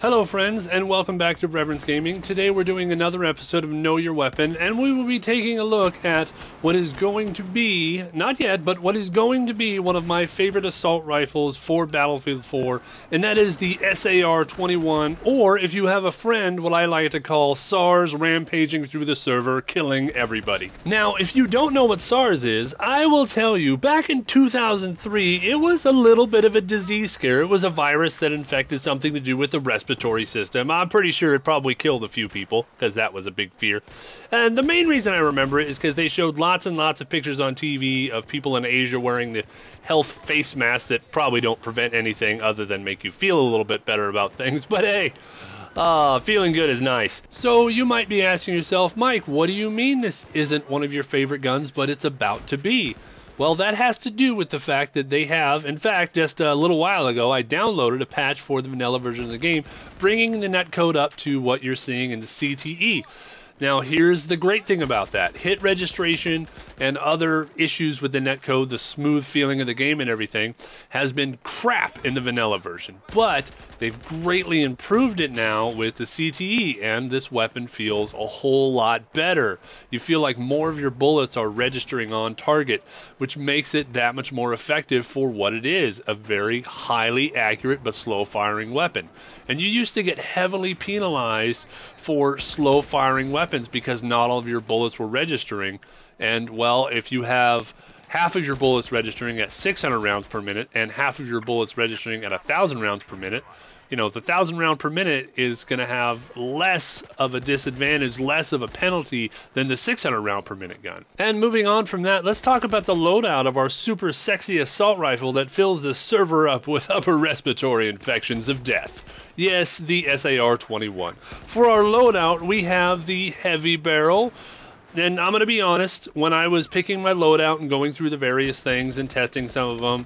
Hello friends, and welcome back to Reverence Gaming. Today we're doing another episode of Know Your Weapon, and we will be taking a look at what is going to be, not yet, but what is going to be one of my favorite assault rifles for Battlefield 4, and that is the SAR-21, or if you have a friend, what I like to call SARS rampaging through the server, killing everybody. Now, if you don't know what SARS is, I will tell you, back in 2003, it was a little bit of a disease scare. It was a virus that infected something to do with the respiratory system. I'm pretty sure it probably killed a few people, because that was a big fear. And the main reason I remember it is because they showed lots and lots of pictures on TV of people in Asia wearing the health face masks that probably don't prevent anything other than make you feel a little bit better about things. But hey, feeling good is nice. So you might be asking yourself, Mike, what do you mean this isn't one of your favorite guns, but it's about to be? Well, that has to do with the fact that they have, in fact, just a little while ago, I downloaded a patch for the vanilla version of the game, bringing the netcode up to what you're seeing in the CTE. Now, here's the great thing about that. Hit registration and other issues with the netcode, the smooth feeling of the game and everything, has been crap in the vanilla version. But they've greatly improved it now with the CTE, and this weapon feels a whole lot better. You feel like more of your bullets are registering on target, which makes it that much more effective for what it is, a very highly accurate but slow-firing weapon. And you used to get heavily penalized for slow-firing weapons because not all of your bullets were registering. And, well, if you have half of your bullets registering at 600 rounds per minute and half of your bullets registering at 1,000 rounds per minute, you know, the 1,000 round per minute is going to have less of a disadvantage, less of a penalty than the 600 round per minute gun. And moving on from that, let's talk about the loadout of our super sexy assault rifle that fills the server up with upper respiratory infections of death. Yes, the SAR-21. For our loadout, we have the heavy barrel. And I'm going to be honest, when I was picking my loadout and going through the various things and testing some of them,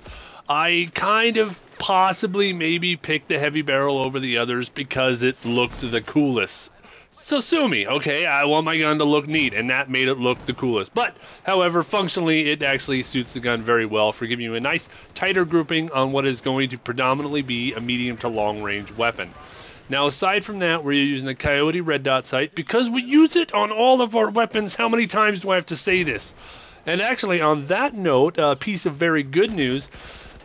I kind of possibly maybe picked the heavy barrel over the others because it looked the coolest. So sue me, okay? I want my gun to look neat, and that made it look the coolest. But, however, functionally, it actually suits the gun very well for giving you a nice, tighter grouping on what is going to predominantly be a medium to long-range weapon. Now, aside from that, we're using the Coyote red dot sight because we use it on all of our weapons. How many times do I have to say this? And actually, on that note, a piece of very good news.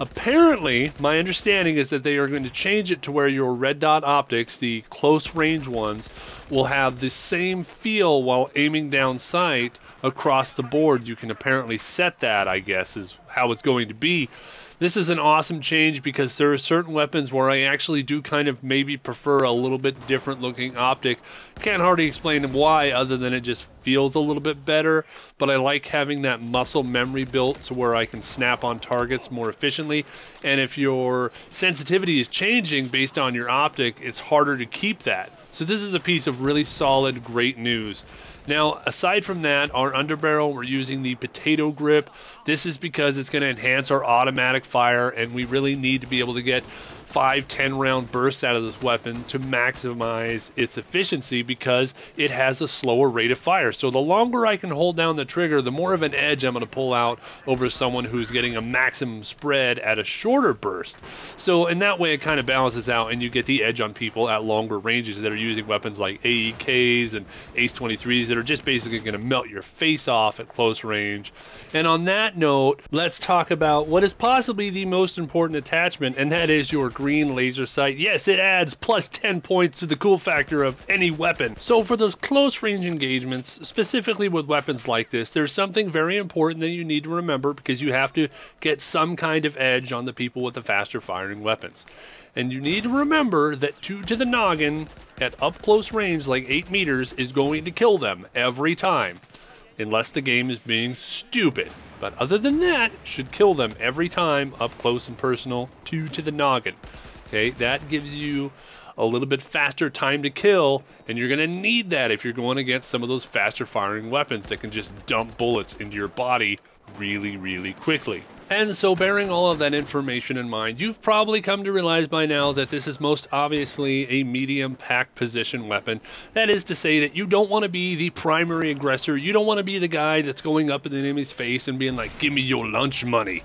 Apparently, my understanding is that they are going to change it to where your red dot optics, the close range ones, will have the same feel while aiming down sight across the board. You can apparently set that, I guess, is how it's going to be. This is an awesome change because there are certain weapons where I actually do kind of maybe prefer a little bit different looking optic. Can't hardly explain why other than it just feels a little bit better, but I like having that muscle memory built to where I can snap on targets more efficiently. And if your sensitivity is changing based on your optic, it's harder to keep that. So this is a piece of really solid, great news. Now, aside from that, our underbarrel, we're using the potato grip. This is because it's going to enhance our automatic fire, and we really need to be able to get 5-10 round bursts out of this weapon to maximize its efficiency because it has a slower rate of fire. So the longer I can hold down the trigger, the more of an edge I'm going to pull out over someone who's getting a maximum spread at a shorter burst. So in that way, it kind of balances out, and you get the edge on people at longer ranges that are using weapons like AEKs and Ace-23s that are just basically going to melt your face off at close range. And on that note, let's talk about what is possibly the most important attachment, and that is your green laser sight. Yes, it adds plus 10 points to the cool factor of any weapon. So for those close range engagements, specifically with weapons like this, there's something very important that you need to remember because you have to get some kind of edge on the people with the faster firing weapons. And you need to remember that 2 to the noggin at up close range like 8 meters is going to kill them every time. Unless the game is being stupid. But other than that, it should kill them every time up close and personal, 2 to the noggin. Okay, that gives you a little bit faster time to kill, and you're going to need that if you're going against some of those faster firing weapons that can just dump bullets into your body really, really quickly. And so bearing all of that information in mind, you've probably come to realize by now that this is most obviously a medium pack position weapon. That is to say that you don't want to be the primary aggressor. You don't want to be the guy that's going up in the enemy's face and being like, give me your lunch money,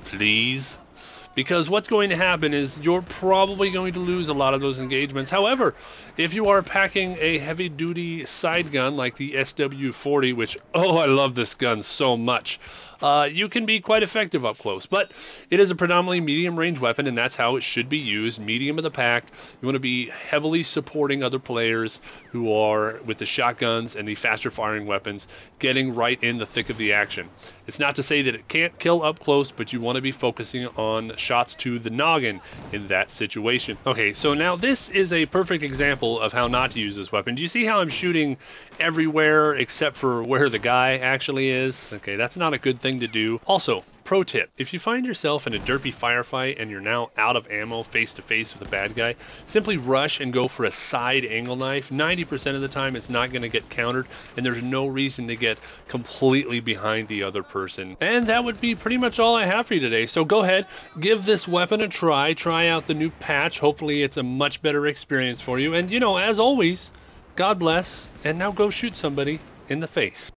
please. because what's going to happen is you're probably going to lose a lot of those engagements. However, if you are packing a heavy-duty side gun like the SW-40, which, oh, I love this gun so much, you can be quite effective up close. But it is a predominantly medium-range weapon, and that's how it should be used. Medium of the pack. You want to be heavily supporting other players who are with the shotguns and the faster-firing weapons, getting right in the thick of the action. It's not to say that it can't kill up close, but you want to be focusing on shots to the noggin in that situation. Okay, so now this is a perfect example of how not to use this weapon. Do you see how I'm shooting everywhere except for where the guy actually is? Okay, that's not a good thing to do. Also, pro tip, if you find yourself in a derpy firefight and you're now out of ammo face to face with a bad guy, simply rush and go for a side angle knife. 90% of the time it's not going to get countered, and there's no reason to get completely behind the other person. And that would be pretty much all I have for you today. So go ahead, give this weapon a try out the new patch. Hopefully it's a much better experience for you. And you know, as always, God bless, and now go shoot somebody in the face.